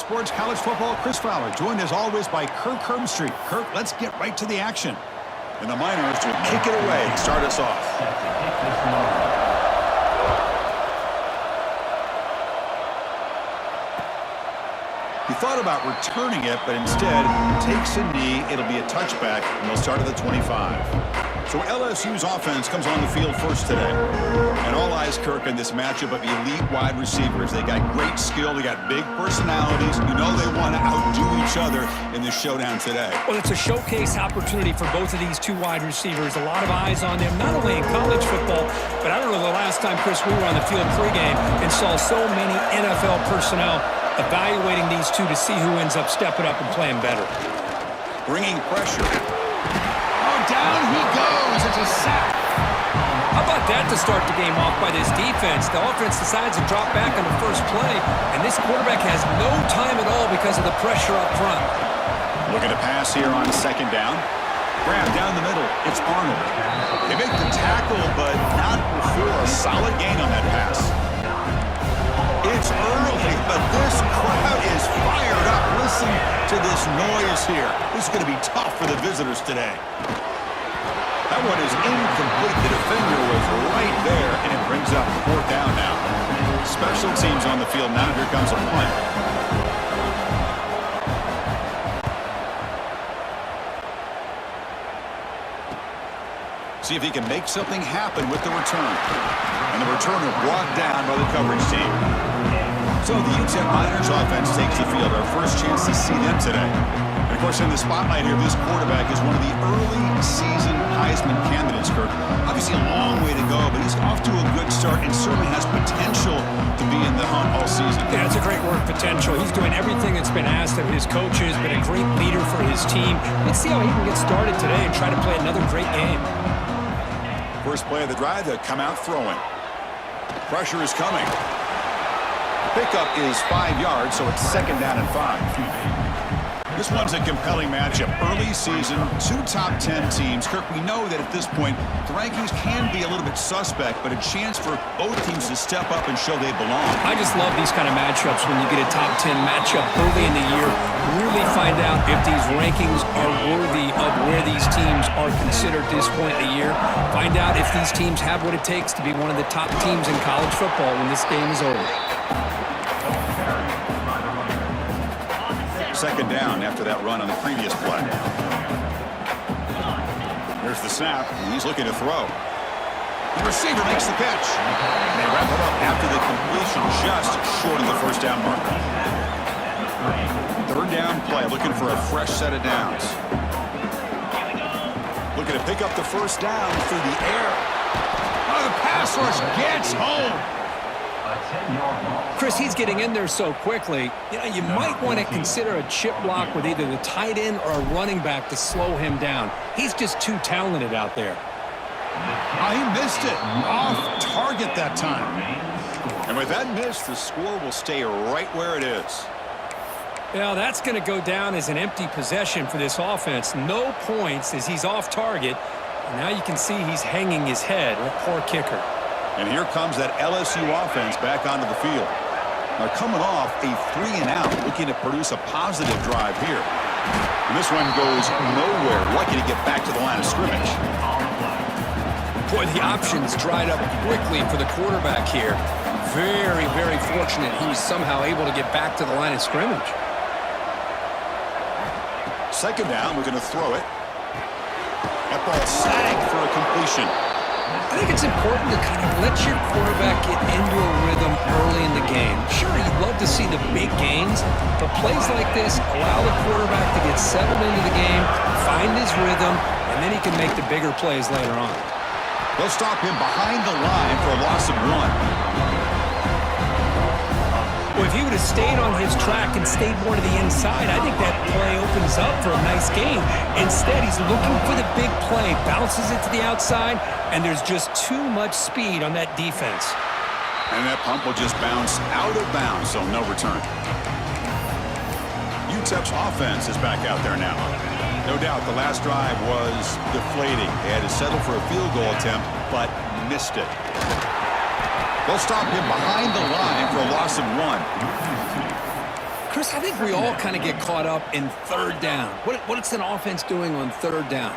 Sports College Football, Chris Fowler, joined as always by Kirk Herbstreit. Kirk, let's get right to the action. And the Miners will kick it away to start us off. He thought about returning it, but instead takes a knee. It'll be a touchback, and they'll start at the 25. So LSU's offense comes on the field first today. And all eyes, Kirk, in this matchup of elite wide receivers. They got great skill. They got big personalities. You know they want to outdo each other in this showdown today. Well, it's a showcase opportunity for both of these two wide receivers. A lot of eyes on them, not only in college football, but I don't know the last time, Chris, we were on the field pregame and saw so many NFL personnel evaluating these two to see who ends up stepping up and playing better. Bringing pressure. Oh, down he goes. It's a sack. How about that to start the game off by this defense? The offense decides to drop back on the first play, and this quarterback has no time at all because of the pressure up front. Looking to pass here on second down. Grab down the middle. It's Arnold. They make the tackle, but not before a solid gain on that pass. It's early, but this crowd is fired up. Listen to this noise here. This is going to be tough for the visitors today. That one is incomplete. The defender was right there, and it brings up fourth down now. Special teams on the field now. Here comes a punt. See if he can make something happen with the return. And the returner brought down by the coverage team. So the UTEP Miners offense takes the field. Our first chance to see them today. And of course, in the spotlight here, this quarterback is one of the early season Heisman candidates, Kirk. Obviously a long way to go, but he's off to a good start and certainly has potential to be in the hunt all season. Yeah, it's a great word, potential. He's doing everything that's been asked of his coaches, been a great leader for his team. Let's see how he can get started today and try to play another great game. First play of the drive, they'll come out throwing. Pressure is coming. Pickup is 5 yards, so it's second down and 5. This one's a compelling matchup. Early season, two top 10 teams. Kirk, we know that at this point, the rankings can be a little bit suspect, but a chance for both teams to step up and show they belong. I just love these kind of matchups when you get a top 10 matchup early in the year. Really find out if these rankings are worthy of where these teams are considered at this point in the year. Find out if these teams have what it takes to be one of the top teams in college football when this game is over. Second down after that run on the previous play. There's the snap, and he's looking to throw. The receiver makes the catch. And they wrap it up after the completion just short of the first down marker. Third down play, looking for a fresh set of downs. Looking to pick up the first down through the air. Oh, the pass rush gets home. Chris, he's getting in there so quickly. You might want to consider a chip block with either the tight end or a running back to slow him down. He's just too talented out there. Oh, he missed it. Off target that time. And with that miss, the score will stay right where it is. Well, that's going to go down as an empty possession for this offense. No points as he's off target. And now you can see he's hanging his head. Poor kicker. And here comes that LSU offense back onto the field. They're coming off a 3-and-out, looking to produce a positive drive here. And this one goes nowhere. Lucky to get back to the line of scrimmage. Boy, the options dried up quickly for the quarterback here. Very, very fortunate he was somehow able to get back to the line of scrimmage. Second down, we're going to throw it. That ball sagged for a completion. I think it's important to kind of let your quarterback get into a rhythm early in the game. Sure, you'd love to see the big gains, but plays like this allow the quarterback to get settled into the game, find his rhythm, and then he can make the bigger plays later on. They'll stop him behind the line for a loss of 1. Well, if he would have stayed on his track and stayed more to the inside, I think that play opens up for a nice game. Instead, he's looking for the big play, bounces it to the outside, and there's just too much speed on that defense. And that pump will just bounce out of bounds, so no return. UTEP's offense is back out there now. No doubt the last drive was deflating. They had to settle for a field goal attempt, but missed it. They'll stop him behind the line for a loss of 1. Chris, I think we all kind of get caught up in third down. What's an offense doing on third down?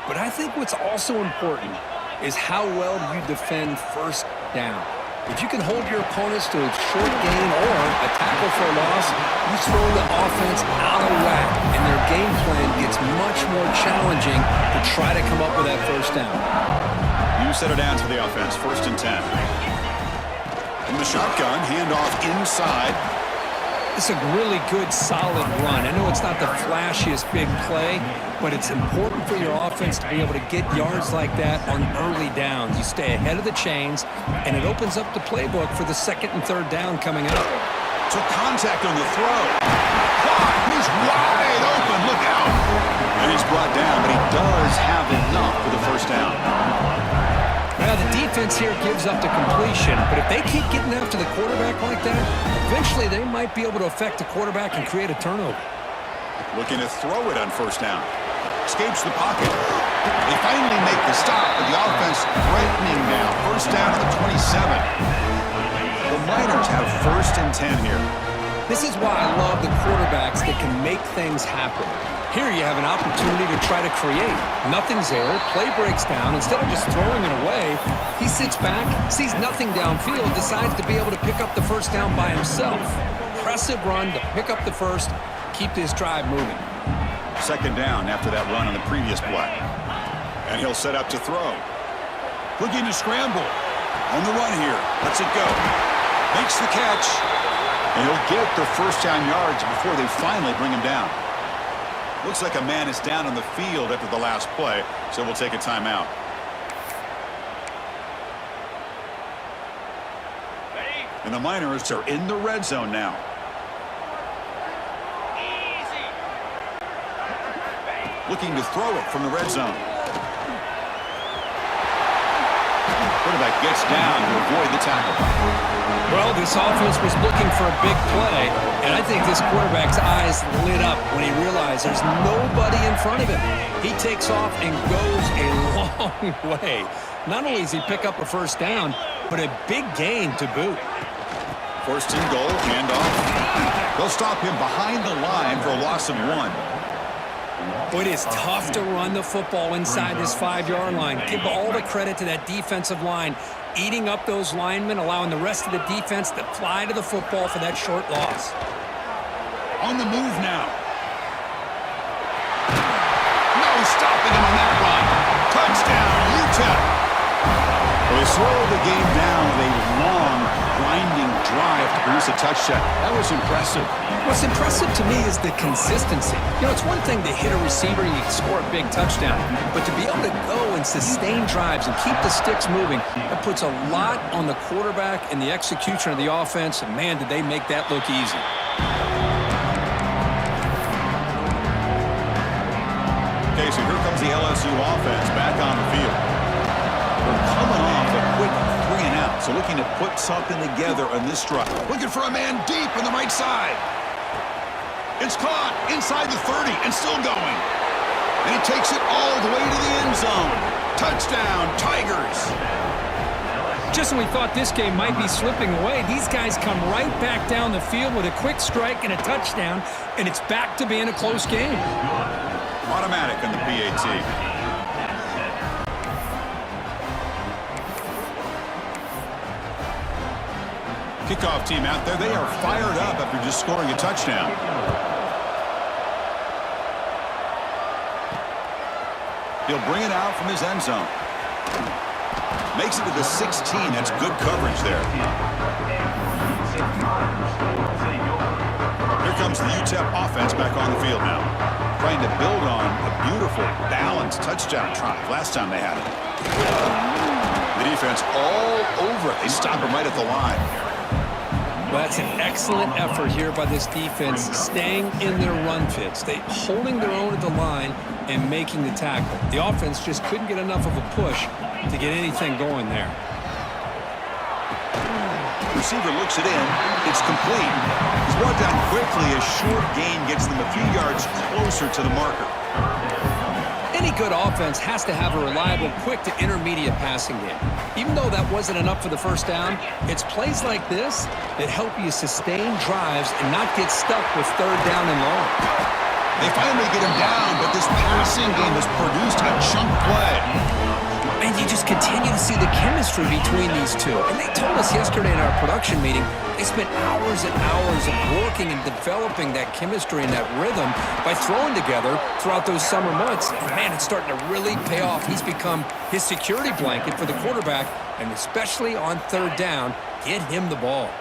But I think what's also important is how well you defend first down. If you can hold your opponents to a short gain or a tackle for a loss, you throw the offense out of whack, and their game plan gets much more challenging to try to come up with that first down. You set it down to the offense, 1st and 10. In the shotgun, handoff inside. It's a really good, solid run. I know it's not the flashiest big play, but it's important for your offense to be able to get yards like that on early downs. You stay ahead of the chains, and it opens up the playbook for the 2nd and 3rd down coming up. Took contact on the throw. Caught. He's wide open. Look out. And he's brought down, but he does have enough for the first down. Now, the defense here gives up the completion, but if they keep getting after the quarterback like that, eventually they might be able to affect the quarterback and create a turnover. Looking to throw it on 1st down. Escapes the pocket. They finally make the stop, but the offense threatening now. 1st down to the 27. The Miners have 1st and 10 here. This is why I love the quarterbacks that can make things happen. Here you have an opportunity to try to create. Nothing's there, play breaks down. Instead of just throwing it away, he sits back, sees nothing downfield, decides to be able to pick up the first down by himself. Impressive run to pick up the first, keep this drive moving. 2nd down after that run on the previous play. And he'll set up to throw. Looking to scramble. On the run here. Lets it go. Makes the catch. And he'll get the first down yards before they finally bring him down. Looks like a man is down on the field after the last play, so we'll take a timeout. And the Miners are in the red zone now. Looking to throw it from the red zone. Quarterback gets down to avoid the tackle. Well, this offense was looking for a big play, and I think this quarterback's eyes lit up when he realized there's nobody in front of him. He takes off and goes a long way. Not only does he pick up a first down, but a big gain to boot. 1st and goal, handoff. They'll stop him behind the line for a loss of 1. It is tough to run the football inside this 5-yard line. Give all the credit to that defensive line, eating up those linemen, allowing the rest of the defense to fly to the football for that short loss. On the move now. No stopping him on that run. Touchdown, UTEP. Well, they slowed the game down with a long, grinding drive to produce a touchdown. That was impressive. What's impressive to me is the consistency. You know, it's one thing to hit a receiver and you score a big touchdown, but to be able to go and sustain drives and keep the sticks moving, that puts a lot on the quarterback and the execution of the offense, and man, did they make that look easy. Okay, so here comes the LSU offense back on the field. We're coming off a quick 3 and out, so looking to put something together on this drive. Looking for a man deep on the right side. It's caught inside the 30 and still going. And he takes it all the way to the end zone. Touchdown, Tigers. Just when we thought this game might be slipping away, these guys come right back down the field with a quick strike and a touchdown, and it's back to being a close game. Automatic on the PAT. Kickoff team out there. They are fired up after just scoring a touchdown. He'll bring it out from his end zone. Makes it to the 16. That's good coverage there. Here comes the UTEP offense back on the field now. Trying to build on a beautiful, balanced touchdown drive last time they had it. The defense all over it. They stop him right at the line. Well, that's an excellent effort here by this defense, staying in their run fits. They holding their own at the line and making the tackle. The offense just couldn't get enough of a push to get anything going there. Receiver looks it in. It's complete. He's brought down quickly. A short gain gets them a few yards closer to the marker. Any good offense has to have a reliable, quick to intermediate passing game. Even though that wasn't enough for the first down, it's plays like this that help you sustain drives and not get stuck with third down and long. They finally get him down, but this passing game has produced a chunk play. And you just continue to see the chemistry between these two. And they told us yesterday in our production meeting, they spent hours and hours of working and developing that chemistry and that rhythm by throwing together throughout those summer months. And man, it's starting to really pay off. He's become his security blanket for the quarterback, and especially on third down, get him the ball.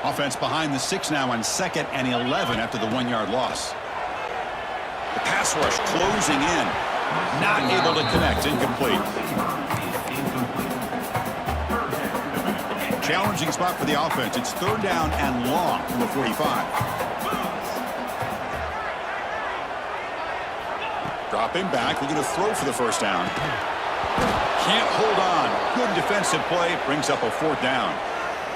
Offense behind the 6 now on 2nd and 11 after the 1-yard loss. The pass rush closing in. Not able to connect. Incomplete. Challenging spot for the offense. It's 3rd down and long from the 45. Dropping back. Looking to throw for the 1st down. Can't hold on. Good defensive play. Brings up a 4th down.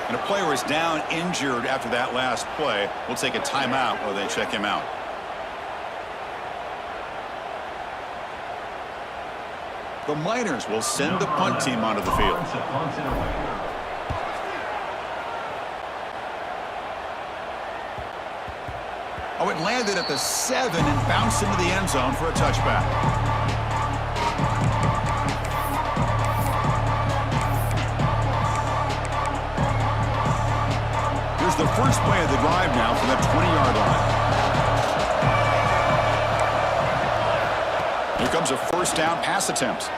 And a player is down injured after that last play. We'll take a timeout while they check him out. The Miners will send the punt team onto the field. Oh, it landed at the 7 and bounced into the end zone for a touchback. Here's the first play of the drive now from that 20-yard line. Here comes a 1st down pass attempt.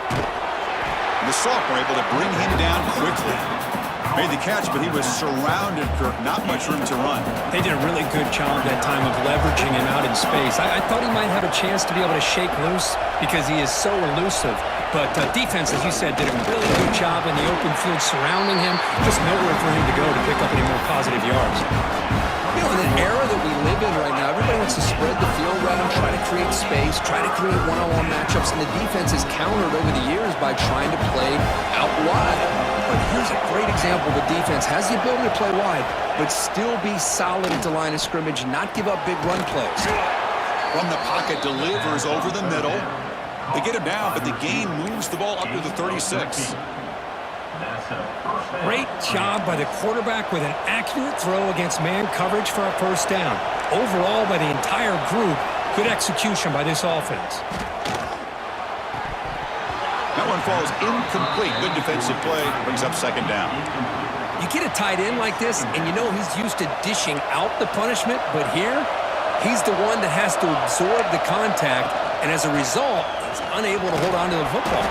And the sophomore able to bring him down quickly. Made the catch, but he was surrounded, Kirk. Not much room to run. They did a really good job that time of leveraging him out in space. I thought he might have a chance to be able to shake loose because he is so elusive. But defense, as you said, did a really good job in the open field surrounding him. Just nowhere for him to go to pick up any more positive yards. You know, in an era that we live in right now, everybody wants to spread the field around, try to create space, try to create one-on-one matchups, and the defense has countered over the years by trying to play out wide. But here's a great example. The defense has the ability to play wide, but still be solid at the line of scrimmage, not give up big run plays. From the pocket, delivers over the middle. They get him down, but the gain moves the ball up to the 36. Great job by the quarterback with an accurate throw against man coverage for a 1st down. Overall, by the entire group, good execution by this offense. That one falls incomplete. Good defensive play. Brings up 2nd down. You get a tight end like this, and you know he's used to dishing out the punishment, but here, he's the one that has to absorb the contact, and as a result, he's unable to hold on to the football.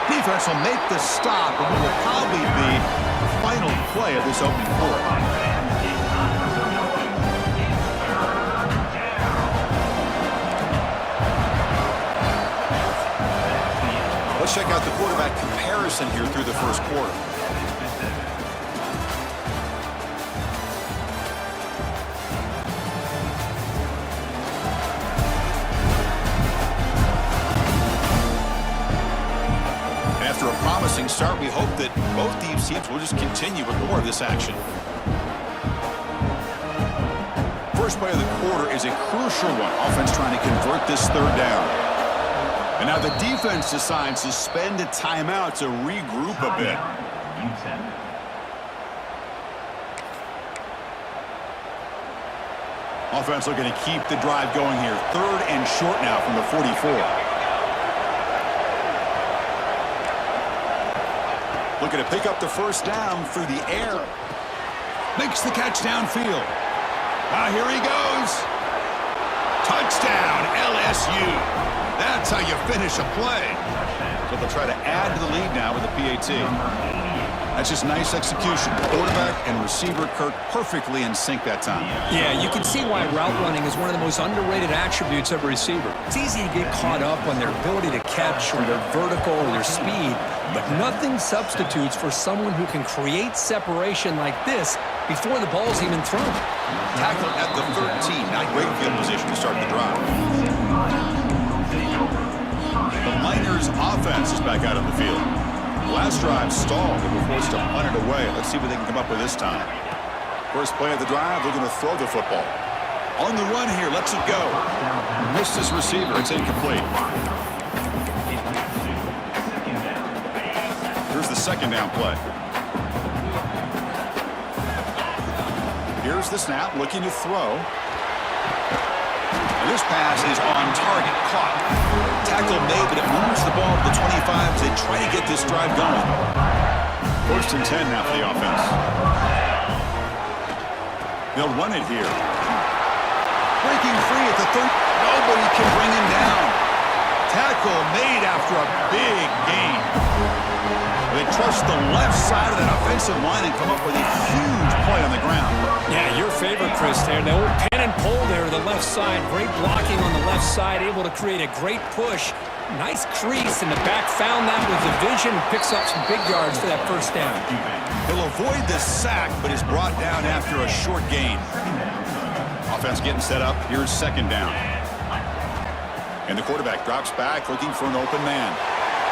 Defense will make the stop, and what will probably be the final play of this opening quarter. Let's check out the quarterback comparison here through the 1st quarter. After a promising start, we hope that both these teams will just continue with more of this action. First play of the quarter is a crucial one. Offense trying to convert this 3rd down. And now the defense decides to spend a timeout to regroup a bit. Offense looking to keep the drive going here. 3rd and short now from the 44. Looking to pick up the 1st down through the air. Makes the catch downfield. Here he goes. Touchdown, LSU. That's how you finish a play. So they'll try to add to the lead now with the PAT. That's just nice execution. Quarterback and receiver Kirk perfectly in sync that time. Yeah, you can see why route running is one of the most underrated attributes of a receiver. It's easy to get caught up on their ability to catch or their vertical or their speed, but nothing substitutes for someone who can create separation like this before the ball's even thrown. Tackled at the 13. Not great field position to start the drive. The Miners offense is back out on the field. Last drive stalled. They were forced to punt it away. Let's see what they can come up with this time. First play of the drive, looking to throw the football. On the run here, lets it go. Missed his receiver. It's incomplete. Here's the second down play. Here's the snap, looking to throw. And this pass is on target, caught. Tackle made, but it moves the ball to the 25 as they try to get this drive going. First and 10 now for the offense. They'll run it here. Breaking free at the 30. Nobody can bring him down. Tackle made after a big gain. They trust the left side of that offensive line and come up with a huge play on the ground. Yeah, your favorite, Chris, there. The old pin and pull there to the left side. Great blocking on the left side, able to create a great push. Nice crease in the back. Found that with the vision and picks up some big yards for that first down. He'll avoid the sack, but is brought down after a short gain. Offense getting set up. Here's second down. And the quarterback drops back, looking for an open man.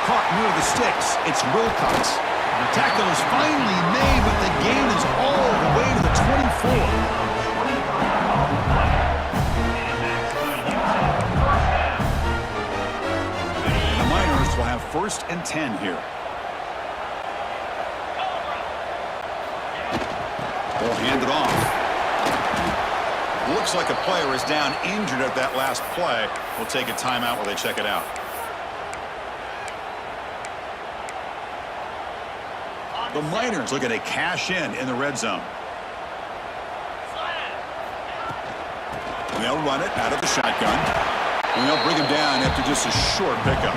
Caught near the sticks. It's Wilcox. The tackle is finally made, but the gain is all the way to the 24. And the Miners will have first and 10 here. They'll hand it off. Looks like a player is down injured at that last play. We'll take a timeout while they check it out. The Miners looking to cash in the red zone. And they'll run it out of the shotgun. And they'll bring him down after just a short pickup.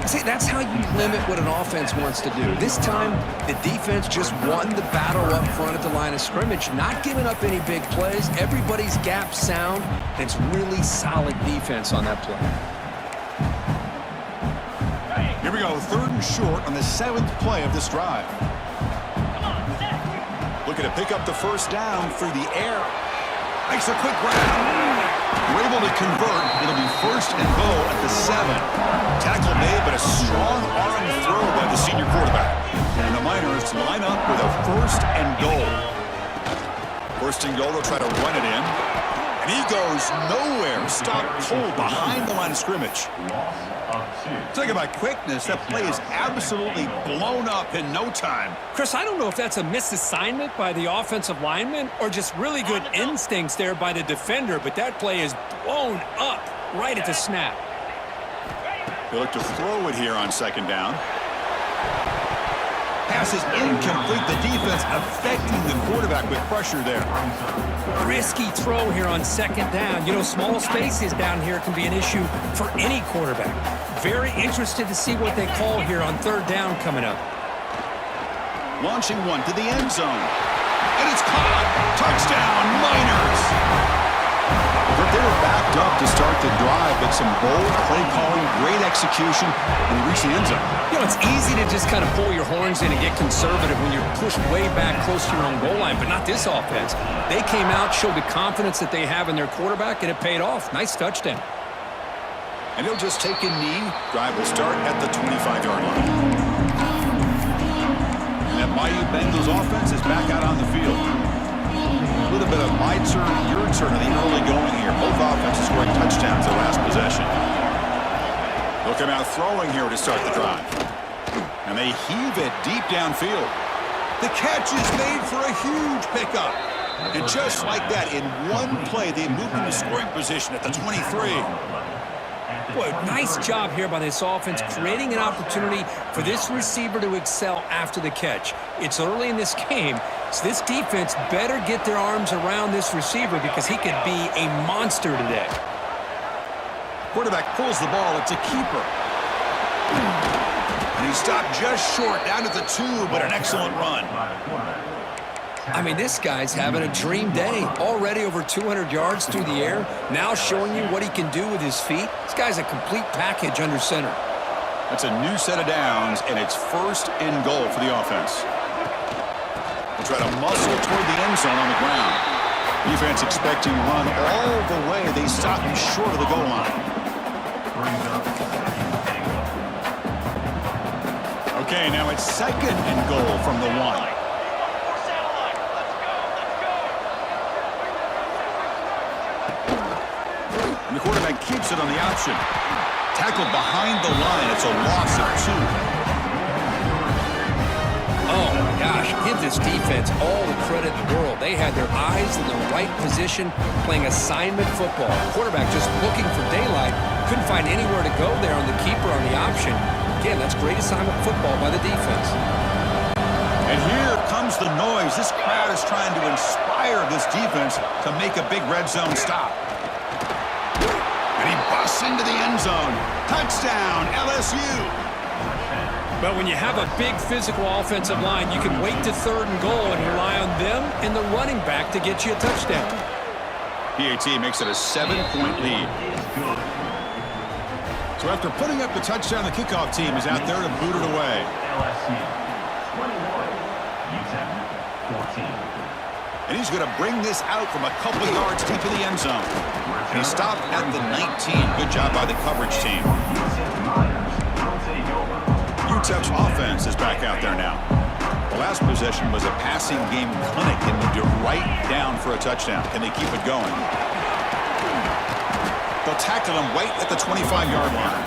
See, that's how you limit what an offense wants to do. This time, the defense just won the battle up front at the line of scrimmage, not giving up any big plays. Everybody's gap sound. It's really solid defense on that play. Here we go, third and short on the 7th play of this drive. Looking to pick up the first down through the air. Makes a quick grab. We're able to convert. It'll be first and goal at the 7. Tackle made, but a strong arm throw by the senior quarterback. And the Miners line up with a first and goal. First and goal, they'll try to run it in. And he goes nowhere. Stopped cold behind the line of scrimmage. Talk about quickness. That play is absolutely blown up in no time. Chris, I don't know if that's a misassignment by the offensive lineman or just really good instincts there by the defender, but that play is blown up right at the snap. They look to throw it here on second down. Pass is incomplete. The defense affecting the quarterback with pressure there. Risky throw here on second down. You know, small spaces down here can be an issue for any quarterback. Very interested to see what they call here on third down coming up. Launching one to the end zone. And it's caught. Touchdown, Miners. They were backed up to start the drive, but some bold play calling, great execution, and they reached the end zone. You know, it's easy to just kind of pull your horns in and get conservative when you're pushed way back close to your own goal line, but not this offense. They came out, showed the confidence that they have in their quarterback, and it paid off. Nice touchdown. And he'll just take a knee. Drive will start at the 25-yard line. And that Bayou Bengals offense is back out on the field. A little bit of my turn, your turn in the early going here. Both offenses scoring touchdowns their last possession. They'll come out throwing here to start the drive. And they heave it deep downfield. The catch is made for a huge pickup. And just like that, in one play, they moved into scoring position at the 23. Boy, nice job here by this offense, creating an opportunity for this receiver to excel after the catch. It's early in this game, so this defense better get their arms around this receiver because he could be a monster today. Quarterback pulls the ball. It's a keeper. And he stopped just short, down to the 2, but an excellent run. I mean, this guy's having a dream day. Already over 200 yards through the air. Now showing you what he can do with his feet. This guy's a complete package under center. That's a new set of downs, and it's first and goal for the offense. They'll try to muscle toward the end zone on the ground. Defense expecting run all the way. They stop him short of the goal line. Okay, now it's second and goal from the 1. on the option. Tackled behind the line. It's a loss of 2. Oh, my gosh. Give this defense all the credit in the world. They had their eyes in the right position, playing assignment football. Quarterback just looking for daylight. Couldn't find anywhere to go there on the keeper on the option. Again, that's great assignment football by the defense. And here comes the noise. This crowd is trying to inspire this defense to make a big red zone stop. And he busts into the end zone. Touchdown, LSU. But when you have a big physical offensive line, you can wait to 3rd and goal and rely on them and the running back to get you a touchdown. PAT makes it a 7-point lead. So after putting up the touchdown, the kickoff team is out there to boot it away. And he's going to bring this out from a couple yards deep in the end zone. And he stopped at the 19. Good job by the coverage team. UTEP's offense is back out there now. The last possession was a passing game clinic and moved it right down for a touchdown. Can they keep it going? They'll tackle him right at the 25-yard line.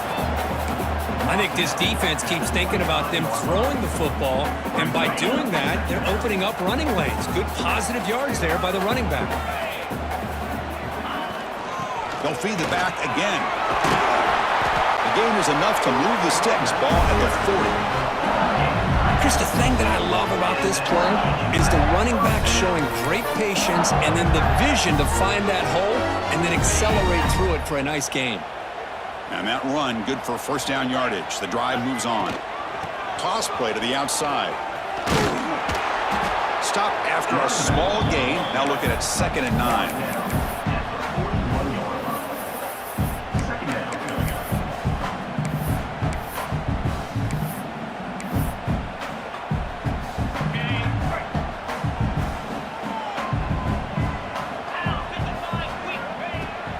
I think this defense keeps thinking about them throwing the football, and by doing that, they're opening up running lanes. Good positive yards there by the running back. They'll feed the back again. The gain is enough to move the sticks. Ball at the 40. Chris, the thing that I love about this play is the running back showing great patience and then the vision to find that hole and then accelerate through it for a nice gain. And that run, good for first down yardage. The drive moves on. Toss play to the outside. Stop after a small gain. Now looking at 2nd and 9.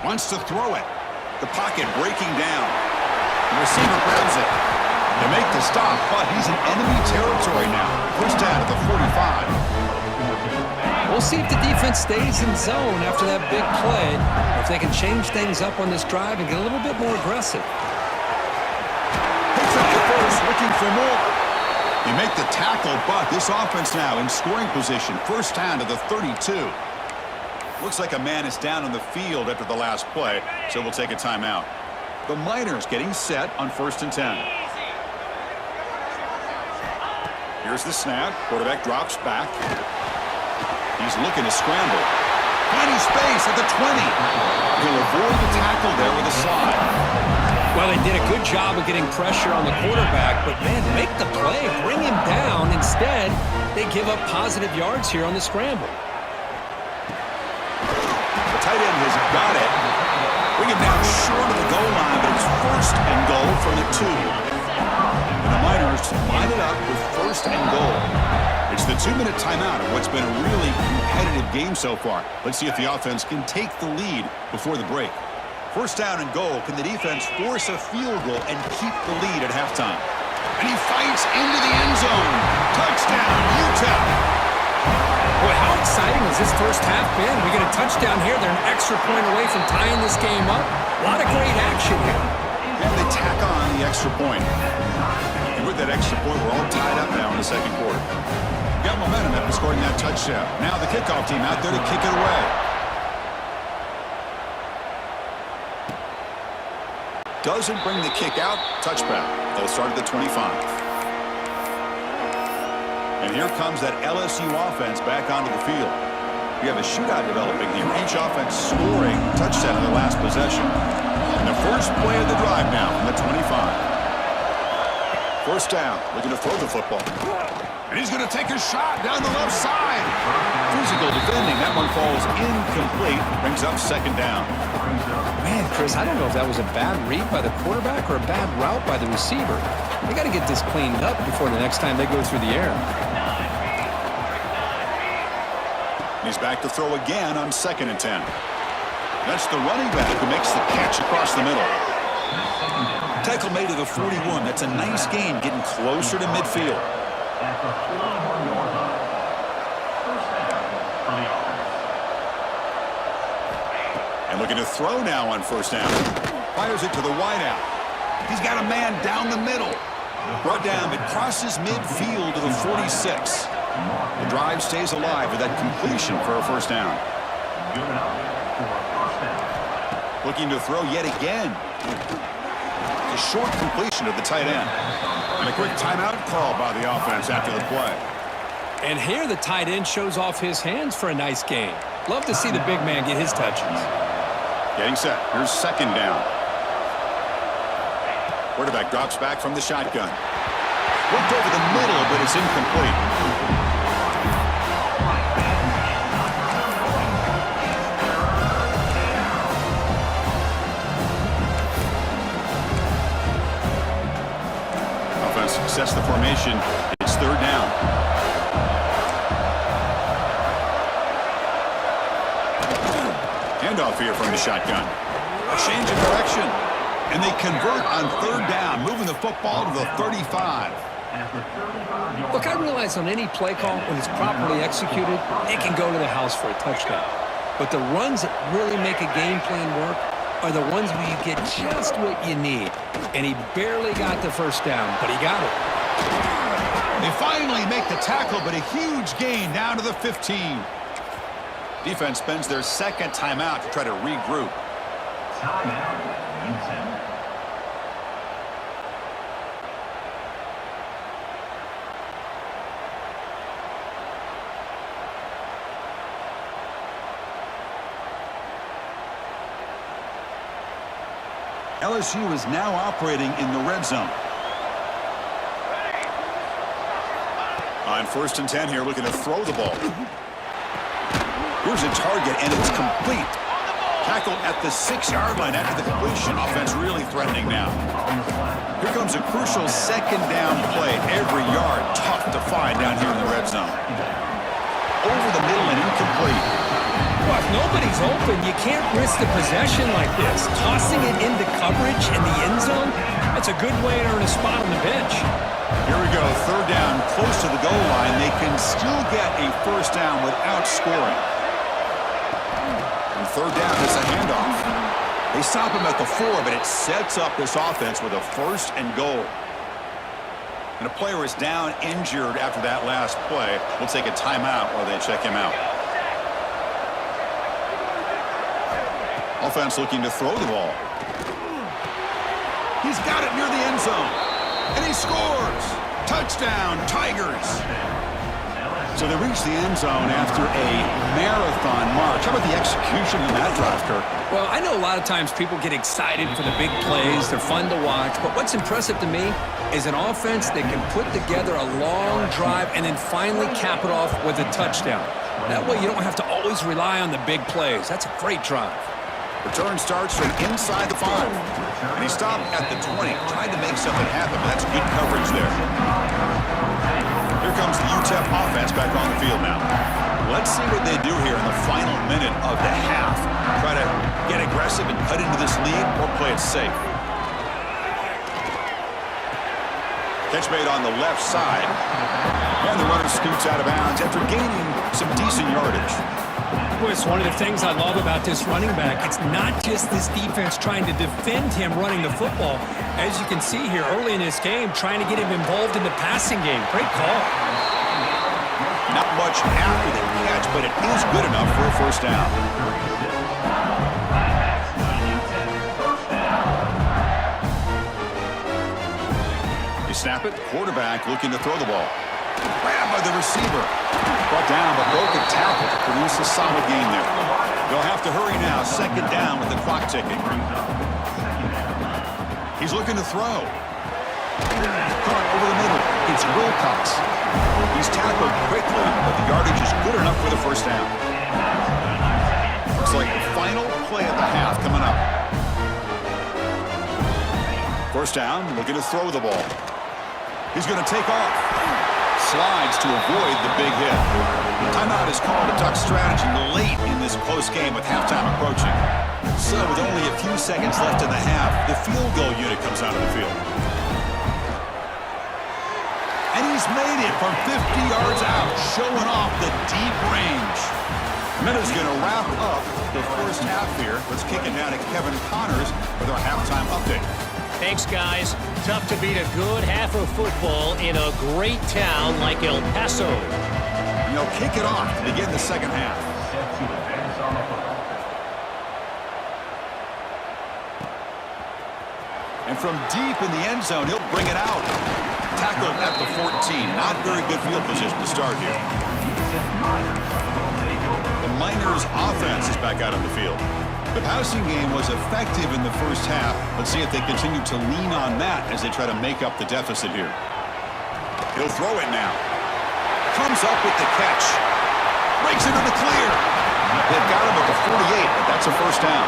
Wants to throw it. The pocket breaking down. The receiver grabs it. They make the stop, but he's in enemy territory now. First down at the 45. We'll see if the defense stays in zone after that big play, or if they can change things up on this drive and get a little bit more aggressive. Picks up the first, looking for more. They make the tackle, but this offense now in scoring position. First down to the 32. Looks like a man is down on the field after the last play, so we'll take a timeout. The Miners getting set on 1st and 10. Here's the snap. Quarterback drops back. He's looking to scramble. Finding space at the 20. He'll avoid the tackle there with a slide. Well, they did a good job of getting pressure on the quarterback, but, man, make the play, bring him down. Instead, they give up positive yards here on the scramble. Tight end has got it. Bring him down short of the goal line, but it's 1st and goal from the 2. And the Miners line it up with 1st and goal. It's the 2-minute timeout of what's been a really competitive game so far. Let's see if the offense can take the lead before the break. First down and goal. Can the defense force a field goal and keep the lead at halftime? And he fights into the end zone. Touchdown, UTEP. Boy, how exciting has this first half been? We get a touchdown here. They're an extra point away from tying this game up. A lot of great action here. And they tack on the extra point. And with that extra point, we're all tied up now in the 2nd quarter. Got momentum after scoring that touchdown. Now the kickoff team out there to kick it away. Doesn't bring the kick out. Touchback. They'll start at the 25. And here comes that LSU offense back onto the field. We have a shootout developing here. Each offense scoring touchdown in the last possession. And the first play of the drive now from the 25. First down, looking to throw the football. And he's going to take a shot down the left side. Physical defending. That one falls incomplete. Brings up 2nd down. Man, Chris, I don't know if that was a bad read by the quarterback or a bad route by the receiver. They got to get this cleaned up before the next time they go through the air. He's back to throw again on 2nd and 10. That's the running back who makes the catch across the middle. Tackle made to the 41. That's a nice gain, getting closer to midfield. And looking to throw now on first down. Fires it to the wideout. He's got a man down the middle. Brought down, but crosses midfield to the 46. The drive stays alive with that completion for a first down. Looking to throw yet again. A short completion of the tight end. And a quick timeout call by the offense after the play. And here the tight end shows off his hands for a nice gain. Love to see the big man get his touches. Getting set. Here's second down. Quarterback drops back from the shotgun. Worked over the middle, but it's incomplete. Offense sets the formation. It's third down. Handoff here from the shotgun. A change of direction. And they convert on third down, moving the football to the 35. Look, I realize on any play call, when it's properly executed, it can go to the house for a touchdown. But the runs that really make a game plan work are the ones where you get just what you need. And he barely got the first down, but he got it. They finally make the tackle, but a huge gain down to the 15. Defense spends their second timeout to try to regroup. LSU is now operating in the red zone. On 1st and 10 here, looking to throw the ball. Here's a target, and it's complete. Tackled at the 6-yard line after the completion. Offense really threatening now. Here comes a crucial second down play. Every yard tough to find down here in the red zone. Over the middle and incomplete. Well, if nobody's open, you can't risk the possession like this. Tossing it into coverage in the end zone, that's a good way to earn a spot on the bench. Here we go, third down, close to the goal line. They can still get a first down without scoring. And third down is a handoff. They stop him at the 4, but it sets up this offense with a first and goal. And a player is down injured after that last play. We'll take a timeout while they check him out. Offense looking to throw the ball. He's got it near the end zone. And he scores. Touchdown, Tigers. So they reach the end zone after a marathon march. How about the execution in that drive, Kirk? Well, I know a lot of times people get excited for the big plays. They're fun to watch. But what's impressive to me is an offense that can put together a long drive and then finally cap it off with a touchdown. That way you don't have to always rely on the big plays. That's a great drive. Return starts from inside the 5. And he stopped at the 20. Tried to make something happen, but that's good coverage there. Here comes the UTEP offense back on the field now. Let's see what they do here in the final minute of the half. Try to get aggressive and cut into this lead or play it safe. Catch made on the left side. And the runner scoots out of bounds after gaining some decent yardage. Boy, it's one of the things I love about this running back. It's not just this defense trying to defend him running the football. As you can see here early in this game, trying to get him involved in the passing game. Great call. Not much after the catch, but it is good enough for a first down. You snap it, quarterback looking to throw the ball. Grabbed by the receiver. Brought down, but broken tackle to produce a solid gain there. They'll have to hurry now. Second down with the clock ticking. He's looking to throw. Caught over the middle. It's Wilcox. He's tackled quickly, but the yardage is good enough for the first down. Looks like the final play of the half coming up. First down, looking to throw the ball. He's going to take off. Slides to avoid the big hit. Timeout is called to talk strategy late in this close game with halftime approaching. So with only a few seconds left in the half, the field goal unit comes out of the field. And he's made it from 50 yards out, showing off the deep range. Minuta's going to wrap up the first half here. Let's kick it down to Kevin Connors with our halftime update. Thanks, guys. Tough to beat a good half of football in a great town like El Paso. And they'll kick it off to begin the second half. And from deep in the end zone, he'll bring it out. Tackled at the 14. Not very good field position to start here. The Miners offense is back out on the field. The passing game was effective in the first half. Let's see if they continue to lean on that as they try to make up the deficit here. He'll throw it now. Comes up with the catch. Breaks into the clear. They've got him at the 48, but that's a first down.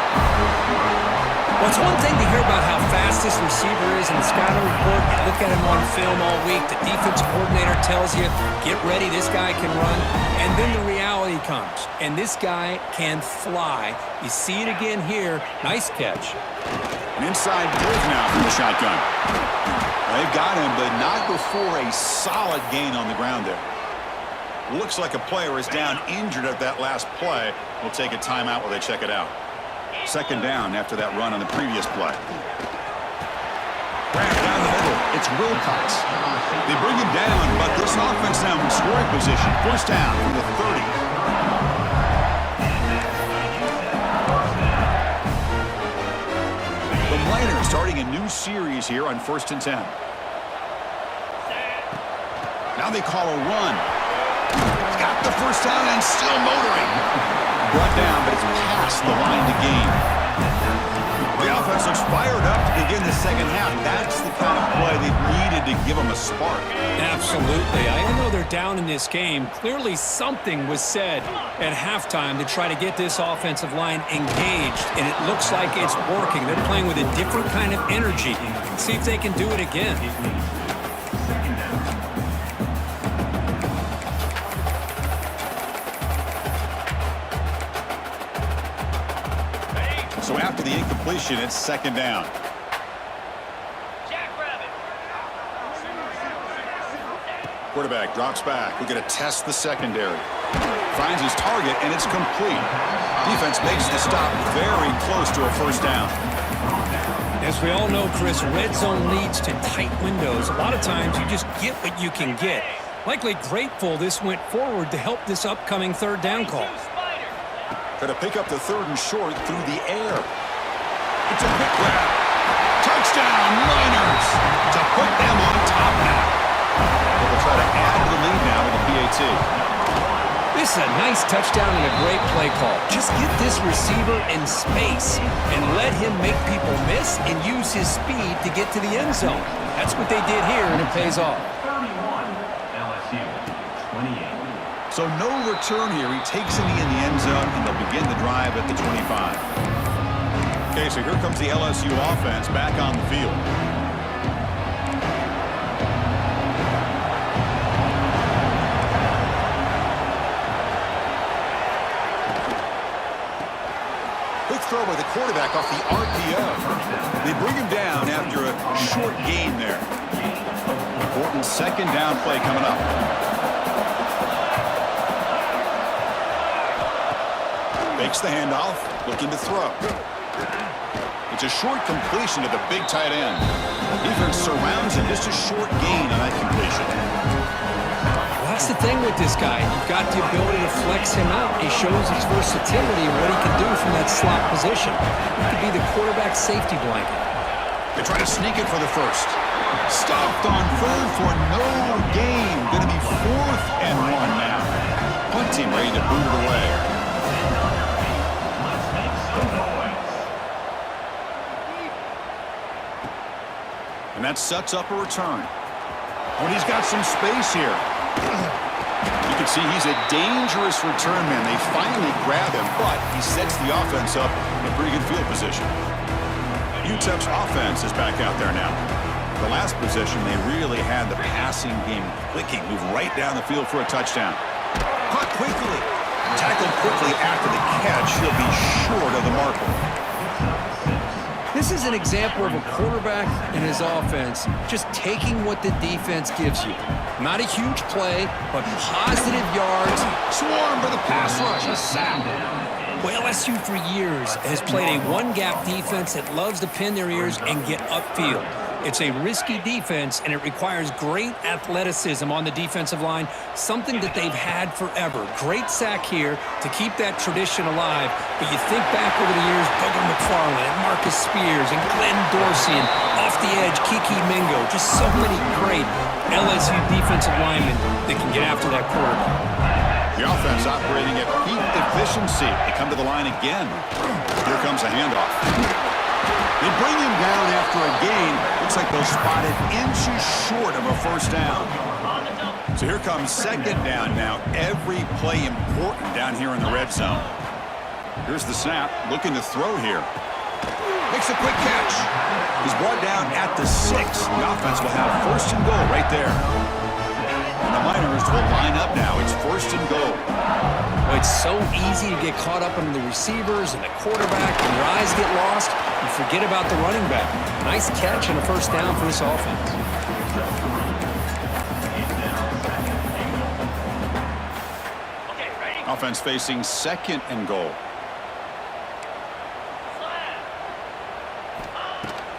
Well, it's one thing to hear about how fast this receiver is in the scouting report. You look at him on film all week. The defense coordinator tells you, get ready, this guy can run. And then the reality comes, and this guy can fly. You see it again here. Nice catch. An inside blitz now from the shotgun. They've got him, but not before a solid gain on the ground there. Looks like a player is down injured at that last play. We'll take a timeout while they check it out. Second down after that run on the previous play. Grab down the middle. It's Wilcox. They bring him down, but this offense now in scoring position. First down from the 30. The Miners starting a new series here on 1st and 10. Now they call a run. He's got the first down and still motoring. Brought down, but it's past the line to gain. The offense looks fired up to begin the second half. That's the kind of play they've needed to give them a spark. Absolutely. I know they're down in this game. Clearly something was said at halftime to try to get this offensive line engaged, and it looks like it's working. They're playing with a different kind of energy. See if they can do it again. So after the incompletion, it's second down. Quarterback drops back. We're going to test the secondary. Finds his target, and it's complete. Defense makes the stop very close to a first down. As we all know, Chris, red zone leads to tight windows. A lot of times you just get what you can get. Likely grateful this went forward to help this upcoming third down call. Try to pick up the third and short through the air. It's a quick grab. Touchdown, Miners, to put them on top now. They'll try to add to the lead now with the PAT. This is a nice touchdown and a great play call. Just get this receiver in space and let him make people miss and use his speed to get to the end zone. That's what they did here, and it pays off. 31, LSU, 28. So no return here. He takes it in the end zone, and they'll begin the drive at the 25. Okay, so here comes the LSU offense back on the field. Quick throw by the quarterback off the RPO. They bring him down after a short gain there. Important second down play coming up. Makes the handoff, looking to throw. It's a short completion to the big tight end. Defense surrounds him, just a short gain on that completion. Well, that's the thing with this guy. You've got the ability to flex him out. He shows his versatility and what he can do from that slot position. He could be the quarterback safety blanket. They try to sneak it for the first. Stopped on third for no gain. Going to be 4th and 1 now. Punt team ready to boot it away. And that sets up a return. When he's got some space here. You can see he's a dangerous return man. They finally grab him, but he sets the offense up in pretty good field position. UTEP's offense is back out there now. The last possession, they really had the passing game clicking. Move right down the field for a touchdown. Caught quickly. Tackled quickly after the catch. He'll be short of the marker. This is an example of a quarterback and his offense just taking what the defense gives you. Not a huge play, but positive yards. Swarm for the pass rush. A sack. Well, LSU for years has played a one-gap defense that loves to pin their ears and get upfield. It's a risky defense, and it requires great athleticism on the defensive line, something that they've had forever. Great sack here to keep that tradition alive. But you think back over the years, Booger McFarland and Marcus Spears and Glenn Dorsey and off the edge, Kiki Mingo. Just so many great LSU defensive linemen that can get after that quarterback. The offense operating at peak efficiency. They come to the line again. Here comes a handoff. They bring him down after a gain. Looks like they'll spot it inches short of a first down. So here comes second down now. Every play important down here in the red zone. Here's the snap. Looking to throw here. Makes a quick catch. He's brought down at the 6. The offense will have first and goal right there. And the Miners will line up now. It's first and goal. Well, it's so easy to get caught up in the receivers and the quarterback, and your eyes get lost. You forget about the running back. Nice catch and a first down for this offense. Offense facing second and goal.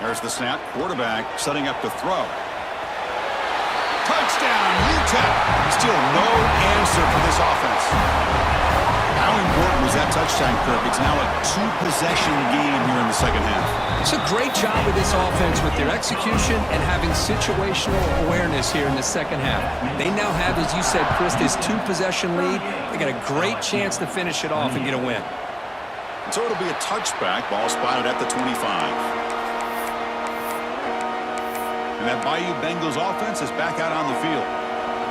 There's the snap. Quarterback setting up to throw. Touchdown, UTEP. Still no answer for this offense. How important was that touchdown, Kirk? It's now a 2-possession game here in the second half. It's a great job with this offense with their execution and having situational awareness here in the second half. They now have, as you said, Chris, this 2-possession lead. They got a great chance to finish it off and get a win. So it'll be a touchback. Ball spotted at the 25. And that Bayou Bengals offense is back out on the field.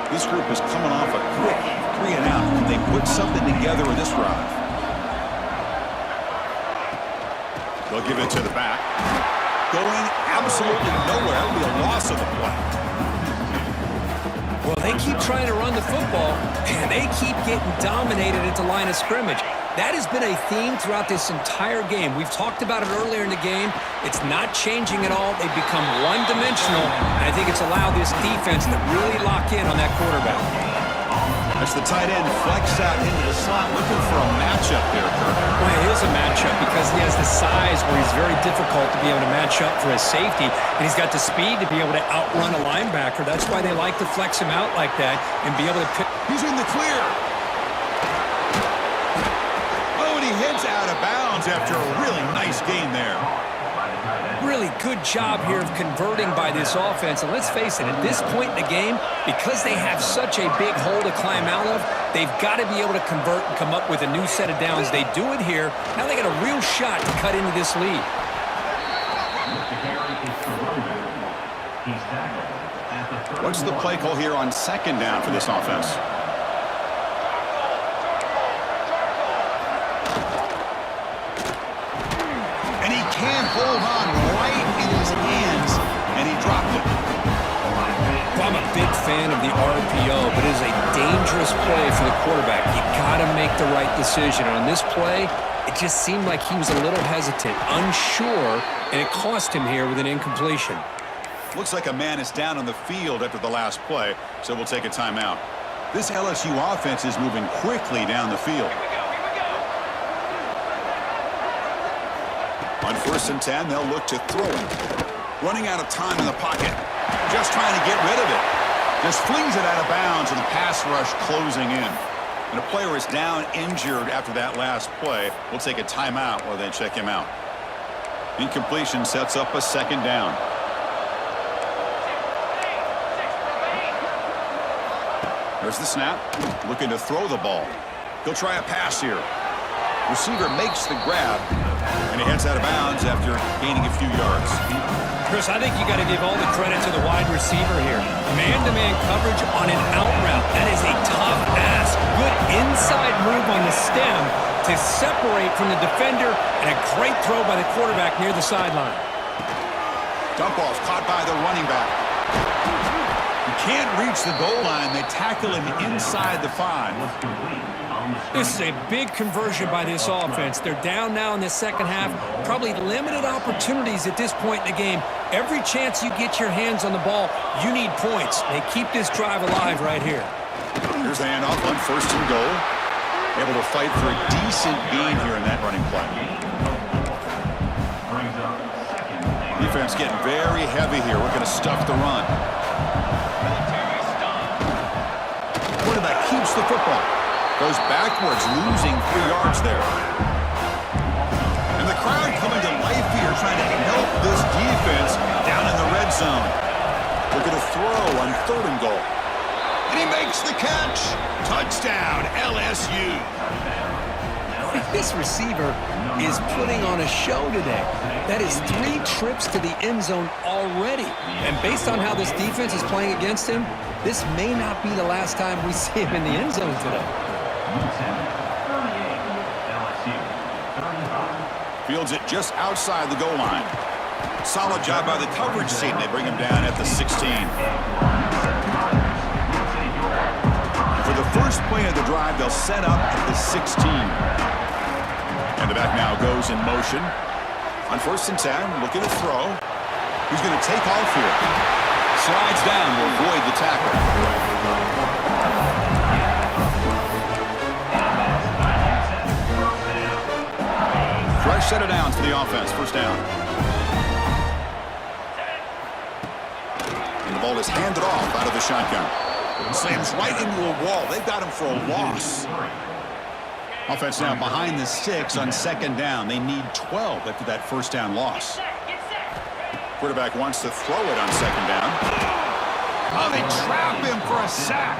This group is coming off a quick 3-and-out, and they put something together with this drive. They'll give it to the back. Going absolutely nowhere. That'll be a loss of the play. Well, they keep trying to run the football, and they keep getting dominated at the line of scrimmage. That has been a theme throughout this entire game. We've talked about it earlier in the game. It's not changing at all. They've become one-dimensional, and I think it's allowed this defense to really lock in on that quarterback. That's the tight end flexed out into the slot, looking for a matchup there, Kirk. Well, it is a matchup because he has the size where he's very difficult to be able to match up for his safety, and he's got the speed to be able to outrun a linebacker. That's why they like to flex him out like that and be able to pick. He's in the clear. He heads out of bounds after a really nice gain there. Really good job here of converting by this offense. And let's face it, at this point in the game, because they have such a big hole to climb out of, they've got to be able to convert and come up with a new set of downs. They do it here. Now they got a real shot to cut into this lead. What's the play call here on second down for this offense? Can't hold on right in his hands, and he dropped it. Well, I'm a big fan of the RPO, but it is a dangerous play for the quarterback. You got to make the right decision. On this play, it just seemed like he was a little hesitant, unsure, and it cost him here with an incompletion. Looks like a man is down on the field after the last play, so we'll take a timeout. This LSU offense is moving quickly down the field. On 1st and 10, they'll look to throw it. Running out of time in the pocket. Just trying to get rid of it. Just flings it out of bounds, and the pass rush closing in. And a player is down injured after that last play. We'll take a timeout while they check him out. Incompletion sets up a second down. There's the snap. Looking to throw the ball. He'll try a pass here. Receiver makes the grab. And he heads out of bounds after gaining a few yards. Chris, I think you got to give all the credit to the wide receiver here. Man-to-man coverage on an out route. That is a tough ask. Good inside move on the stem to separate from the defender, and a great throw by the quarterback near the sideline. Dump ball's caught by the running back. He can't reach the goal line. They tackle him inside the 5. This is a big conversion by this offense. They're down now in the second half. Probably limited opportunities at this point in the game. Every chance you get your hands on the ball, you need points. They keep this drive alive right here. Here's the handoff on 1st and goal. Able to fight for a decent gain here in that running play. Defense getting very heavy here. We're going to stuff the run. Quarterback keeps the football. Goes backwards, losing 3 yards there. And the crowd coming to life here, trying to help this defense down in the red zone. We're going to throw on 3rd and goal. And he makes the catch. Touchdown, LSU. This receiver is putting on a show today. That is 3 trips to the end zone already. And based on how this defense is playing against him, this may not be the last time we see him in the end zone today. Fields it just outside the goal line. Solid job by the coverage team. They bring him down at the 16. For the first play of the drive, they'll set up at the 16. And the back now goes in motion. On 1st and 10, looking to throw. He's going to take off here. Slides down to avoid the tackle. Fresh set of downs for the offense. 1st down. And the ball is handed off out of the shotgun. Slams right into a wall. They've got him for a loss. Offense now behind the 6 on 2nd down. They need 12 after that 1st down loss. Quarterback wants to throw it on 2nd down. Oh, they trap him for a sack.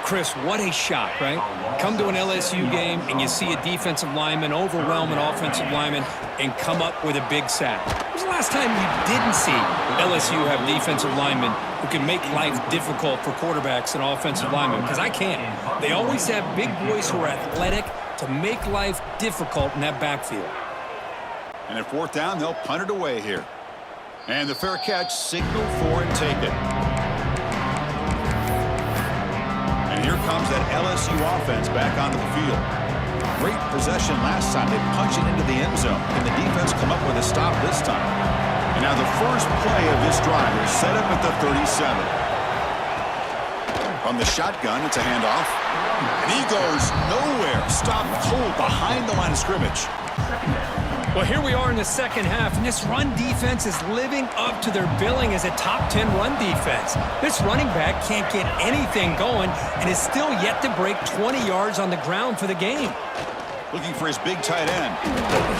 Chris, what a shot, right? Come to an LSU game and you see a defensive lineman overwhelm an offensive lineman and come up with a big sack. When was the last time you didn't see LSU have defensive linemen who can make life difficult for quarterbacks and offensive linemen? Because I can't. They always have big boys who are athletic to make life difficult in that backfield. And at 4th down, they'll punt it away here. And the fair catch, signal for and take it. And here comes that LSU offense back onto the field. Great possession last time. They punch it into the end zone. Can the defense come up with a stop this time? And now the first play of this drive is set up at the 37. From the shotgun, it's a handoff. And he goes nowhere. Stopped cold behind the line of scrimmage. Well, here we are in the second half, and this run defense is living up to their billing as a top 10 run defense. This running back can't get anything going and is still yet to break 20 yards on the ground for the game. Looking for his big tight end.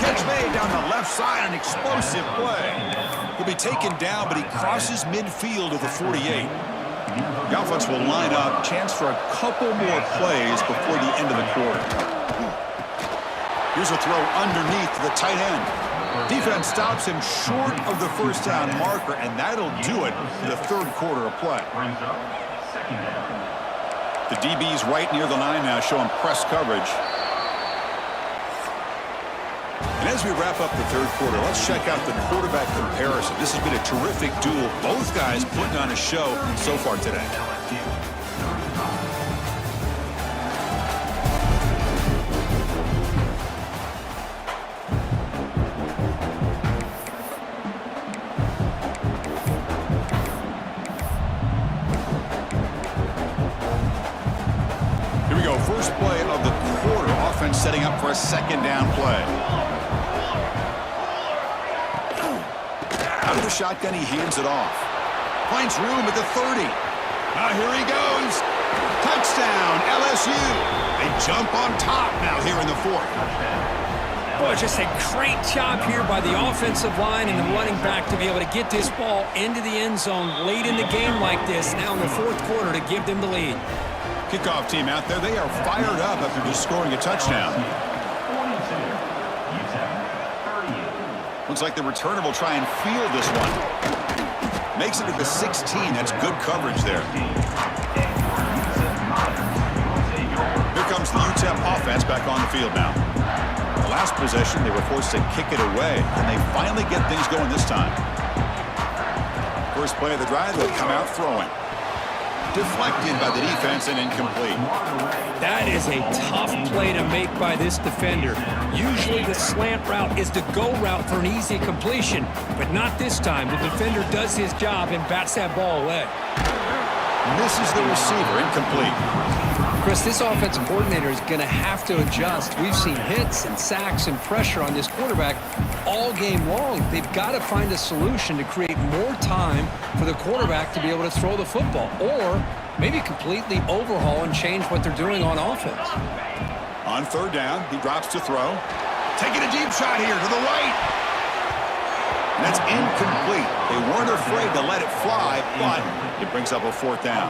Catch made down the left side, an explosive play. He'll be taken down, but he crosses midfield of the 48. The offense will line up. Chance for a couple more plays before the end of the quarter. Here's a throw underneath the tight end. Defense stops him short of the 1st down marker, and that'll do it for the 3rd quarter of play. The DB's right near the line now, showing press coverage. And as we wrap up the 3rd quarter, let's check out the quarterback comparison. This has been a terrific duel. Both guys putting on a show so far today. Here we go. First play of the quarter. Offense setting up for a 2nd down play. Out of the shotgun, he hands it off. Finds room at the 30. Now here he goes. Touchdown, LSU. They jump on top now here in the 4th. Boy, just a great job here by the offensive line and the running back to be able to get this ball into the end zone late in the game like this, now in the 4th quarter, to give them the lead. Kickoff team out there. They are fired up after just scoring a touchdown. Looks like the returner will try and field this one. Makes it to the 16. That's good coverage there. Here comes the UTEP offense back on the field now. The last possession, they were forced to kick it away, and they finally get things going this time. First play of the drive, they'll come out throwing. Deflected by the defense and incomplete. That is a tough play to make by this defender. Usually the slant route is the go route for an easy completion, but not this time. The defender does his job and bats that ball away. Misses the receiver, incomplete. Chris, this offensive coordinator is going to have to adjust. We've seen hits and sacks and pressure on this quarterback all game long. They've got to find a solution to create more time for the quarterback to be able to throw the football, or maybe completely overhaul and change what they're doing on offense. On third down, he drops to throw. Taking a deep shot here to the right. And that's incomplete. They weren't afraid to let it fly, but it brings up a fourth down.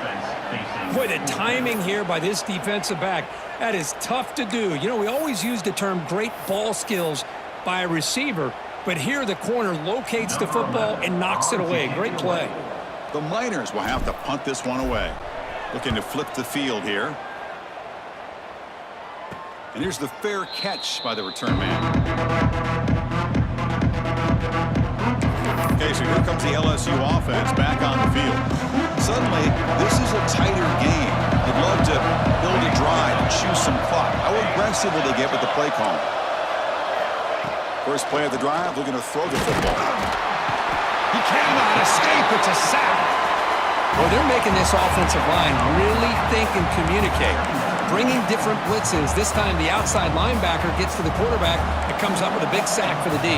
Boy, the timing here by this defensive back, that is tough to do. You know, we always use the term great ball skills by a receiver, but here the corner locates the football and knocks it away. Great play. The Miners will have to punt this one away. Looking to flip the field here. And here's the fair catch by the return man. Okay, so here comes the LSU offense back on the field. Suddenly, this is a tighter game. They'd love to build a drive and choose some clock. How aggressive will they get with the play call? First play of the drive, looking to throw the football. He cannot escape. It's a sack. Well, they're making this offensive line really think and communicate. Bringing different blitzes. This time the outside linebacker gets to the quarterback and comes up with a big sack for the D.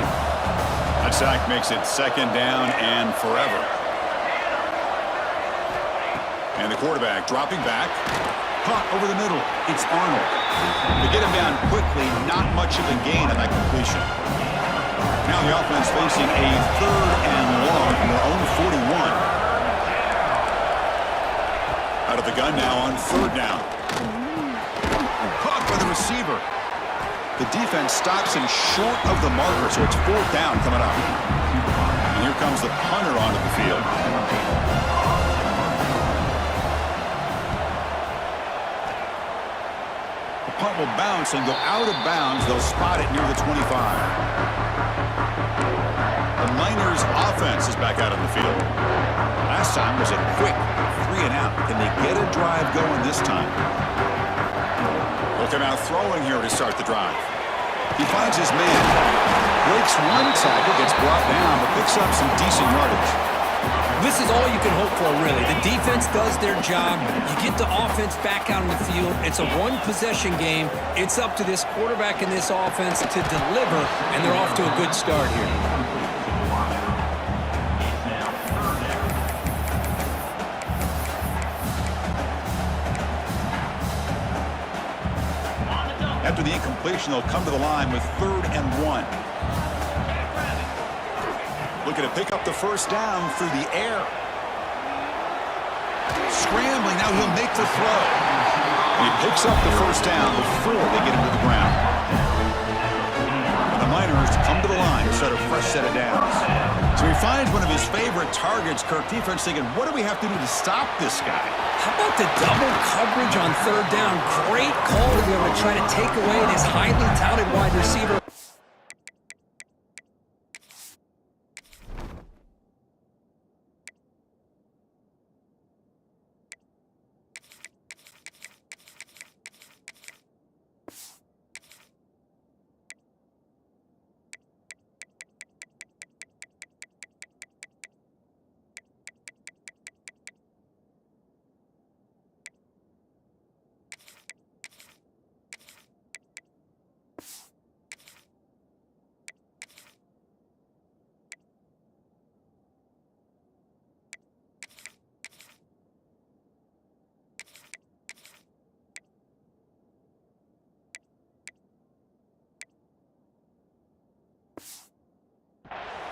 That sack makes it second down and forever. And the quarterback dropping back. Caught over the middle. It's Arnold. To get him down quickly, not much of a gain on that completion. Now the offense facing a third and long from their own 41. Out of the gun now on third down. Caught by the receiver. The defense stops him short of the marker, so it's fourth down coming up. And here comes the punter onto the field. The punt will bounce and go out of bounds. They'll spot it near the 25. The Miners' offense is back out on the field. Last time was a quick 3 and out. Can they get a drive going this time? Looking out throwing here to start the drive. He finds his man. Breaks one tackle, gets brought down, but picks up some decent yardage. This is all you can hope for, really. The defense does their job. You get the offense back out on the field. It's a one-possession game. It's up to this quarterback and this offense to deliver, and they're off to a good start here. After the incompletion, they'll come to the line with 3rd and 1. Looking to pick up the first down through the air. Scrambling, now he'll make the throw. He picks up the first down before they get him to the ground. And the Miners come to the line to set a fresh set of downs. So he finds one of his favorite targets. Kirk defense thinking, what do we have to do to stop this guy? How about the double coverage on third down? Great call to be able to try to take away this highly touted wide receiver.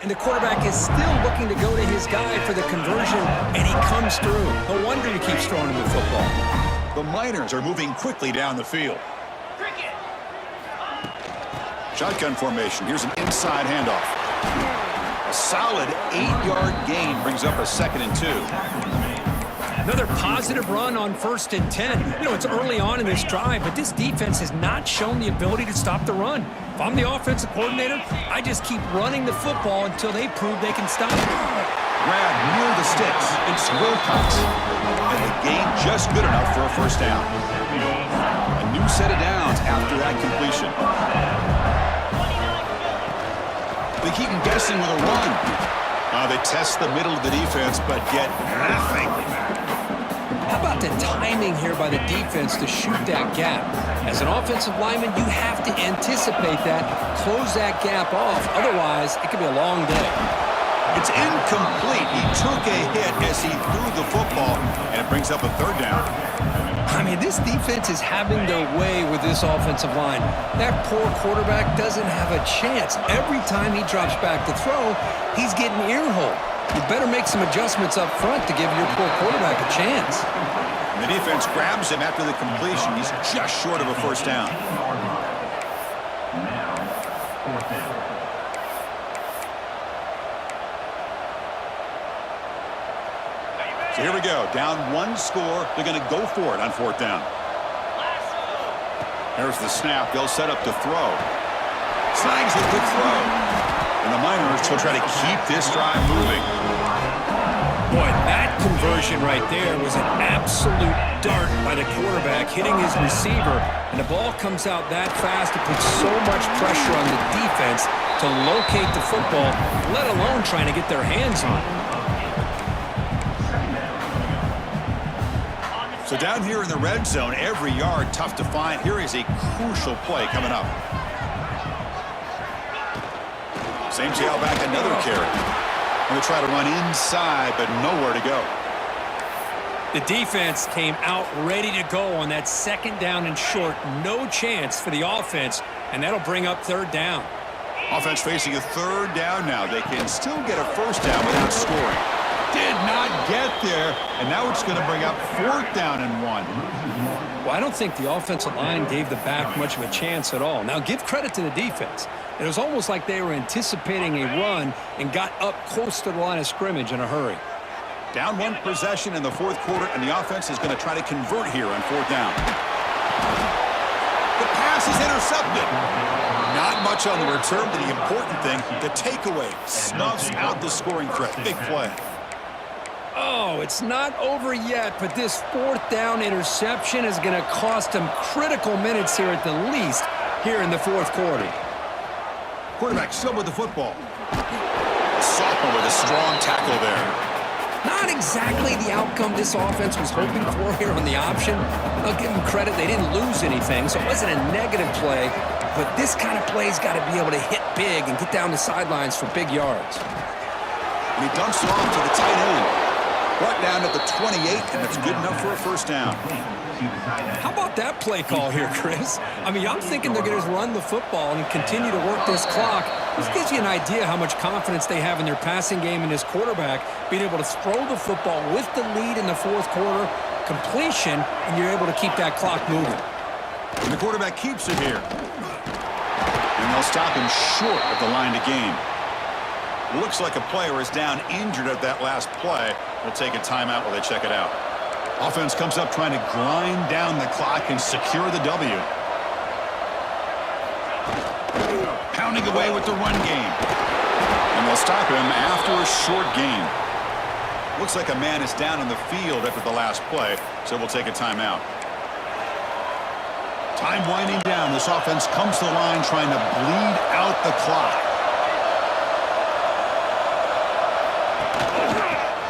And the quarterback is still looking to go to his guy for the conversion, and he comes through. No wonder he keeps throwing him the football. The Miners are moving quickly down the field. Shotgun formation. Here's an inside handoff. A solid 8-yard gain brings up a 2nd and 2. Another positive run on 1st and 10. You know, it's early on in this drive, but this defense has not shown the ability to stop the run. If I'm the offensive coordinator, I just keep running the football until they prove they can stop it. Grab near the sticks. It's Wilcox. And the game Just good enough for a first down. A new set of downs after that completion. They keep him guessing with a run. They test the middle of the defense, but get nothing. How about the timing here by the defense to shoot that gap? As an offensive lineman, you have to anticipate that, close that gap off. Otherwise, it could be a long day. It's incomplete. He took a hit as he threw the football, and it brings up a third down. I mean, this defense is having their way with this offensive line. That poor quarterback doesn't have a chance. Every time he drops back to throw, he's getting ear-holed. You better make some adjustments up front to give your poor quarterback a chance. And the defense grabs him after the completion. He's just short of a first down. Now, fourth down. So here we go. Down one score. They're going to go for it on fourth down. There's the snap. They'll set up to throw. Snags with the throw. And the Miners will try to keep this drive moving. Boy, that conversion right there was an absolute dart by the quarterback hitting his receiver. And the ball comes out that fast. It puts so much pressure on the defense to locate the football, let alone trying to get their hands on it. So down here in the red zone, every yard tough to find. Here is a crucial play coming up. Same tailback, another carry. Going to try to run inside, but nowhere to go. The defense came out ready to go on that second down and short. No chance for the offense, and that'll bring up third down. Offense facing a third down now. They can still get a first down without scoring. Did not get there, and now it's going to bring up fourth down and 1. Well, I don't think the offensive line gave the back much of a chance at all. Now, give credit to the defense. It was almost like they were anticipating a run and got up close to the line of scrimmage in a hurry. Down one possession in the fourth quarter, and the offense is going to try to convert here on fourth down. The pass is intercepted. Not much on the return, but the important thing, the takeaway snuffs out the scoring threat. Big play. Oh, it's not over yet, but this fourth down interception is going to cost them critical minutes here at the least here in the fourth quarter. Quarterback still with the football. Sophomore with a strong tackle there. Not exactly the outcome this offense was hoping for here on the option. I'll give them credit. They didn't lose anything, so it wasn't a negative play. But this kind of play's got to be able to hit big and get down the sidelines for big yards. And he dumps it off to the tight end. Brought down at the 28, and that's good enough for a first down. How about that play call here, Chris? I mean, I'm thinking they're going to run the football and continue to work this clock. This gives you an idea how much confidence they have in their passing game and this quarterback being able to throw the football with the lead in the fourth quarter, completion, and you're able to keep that clock moving. And the quarterback keeps it here. And they'll stop him short of the line to gain. Looks like a player is down injured at that last play. We'll take a timeout while they check it out. Offense comes up trying to grind down the clock and secure the W. Pounding away with the run game. And they'll stop him after a short gain. Looks like a man is down on the field after the last play, so we'll take a timeout. Time winding down. This offense comes to the line trying to bleed out the clock.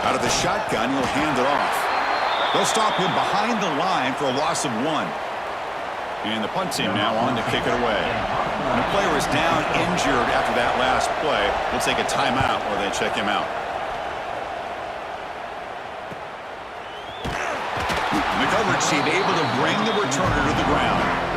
Out of the shotgun, he'll hand it off. They'll stop him behind the line for a loss of 1. And the punt team now on to kick it away. When a player is down injured after that last play, we'll take a timeout while they check him out. The coverage team able to bring the returner to the ground.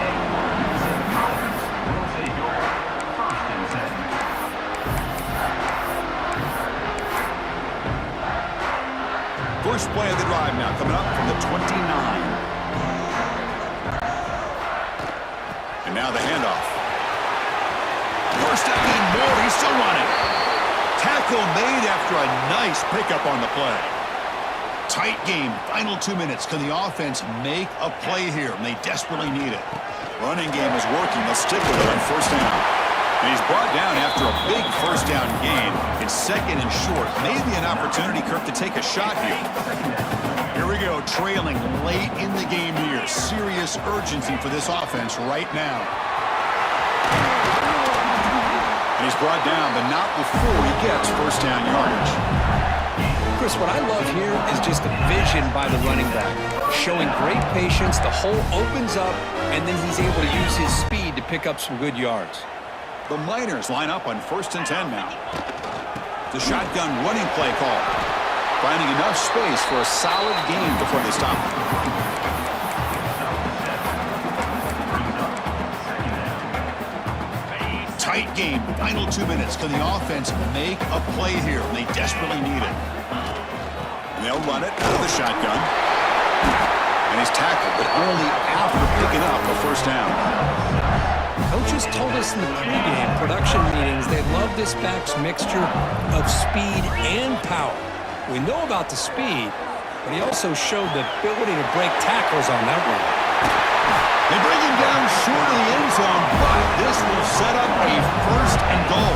First play of the drive now coming up from the 29. And now the handoff. First down and more. He's still running. Tackle made after a nice pickup on the play. Tight game. Final 2 minutes. Can the offense make a play here? And they desperately need it. Running game is working. They'll stick with it on first down. And he's brought down after a big first down gain. It's second and short. Maybe an opportunity, Kirk, to take a shot here. Here we go, trailing late in the game here. Serious urgency for this offense right now. And he's brought down, but not before he gets first down yardage. Chris, what I love here is just the vision by the running back. Showing great patience, the hole opens up, and then he's able to use his speed to pick up some good yards. The Miners line up on 1st and 10 now. The shotgun running play call. Finding enough space for a solid gain before they stop. Tight game, final 2 minutes. Can the offense make a play here? They desperately need it. And they'll run it out of the shotgun. And he's tackled, but only after picking up a first down. Coaches told us in the pregame production meetings they love this back's mixture of speed and power. We know about the speed, but he also showed the ability to break tackles on that one. They bring him down short of the end zone, but this will set up a 1st and goal.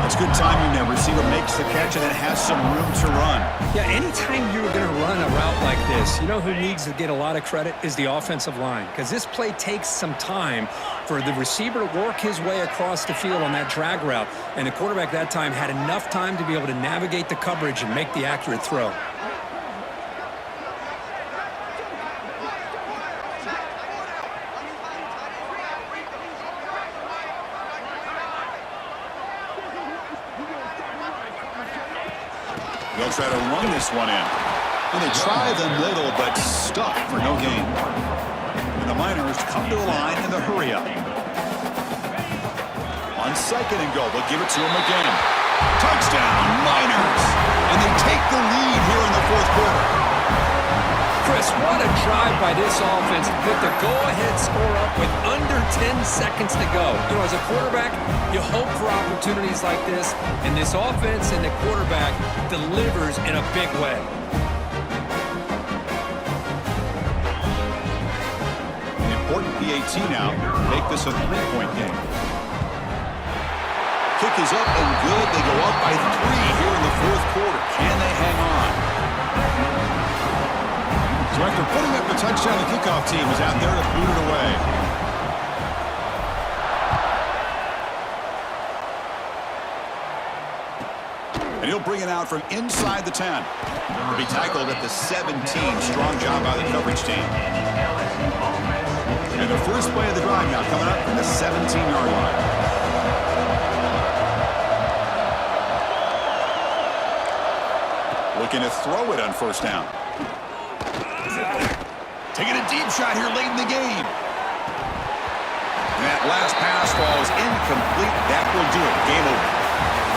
That's good timing there. Receiver makes the catch and then has some room to run. Yeah, anytime you're going to run a route like this, you know who needs to get a lot of credit is the offensive line, because this play takes some time for the receiver to work his way across the field on that drag route, and the quarterback that time had enough time to be able to navigate the coverage and make the accurate throw. They'll try to run this one in. And they try the middle, but stuck for no gain. And the Miners come to the line in the hurry-up. On 2nd and goal, they'll give it to him again. Touchdown, Miners! And they take the lead here in the 4th quarter. Chris, what a drive by this offense to put the go-ahead score up with under 10 seconds to go. You know, as a quarterback, you hope for opportunities like this, and this offense and the quarterback delivers in a big way. An important PAT now. Make this a 3-point game. Kick is up and good. They go up by 3 here in the 4th quarter. Can they hang on? So after putting up the touchdown, the kickoff team is out there to boot it away. And he'll bring it out from inside the 10. He'll be tackled at the 17. Strong job by the coverage team. And the first play of the drive now coming up from the 17-yard line. Looking to throw it on first down. Taking a deep shot here late in the game. And that last pass falls incomplete. That will do it. Game over.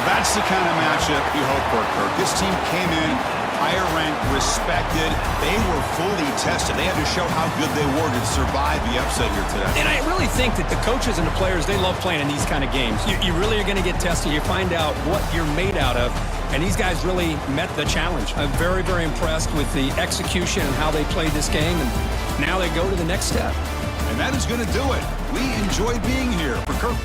That's the kind of matchup you hope for, Kirk. This team came in higher ranked, respected. They were fully tested. They had to show how good they were to survive the upset here today. And I really think that the coaches and the players, they love playing in these kind of games. You really are going to get tested. You find out what you're made out of. And these guys really met the challenge. I'm very, very impressed with the execution and how they played this game. And now they go to the next step. And that is going to do it. We enjoyed being here. For Kirk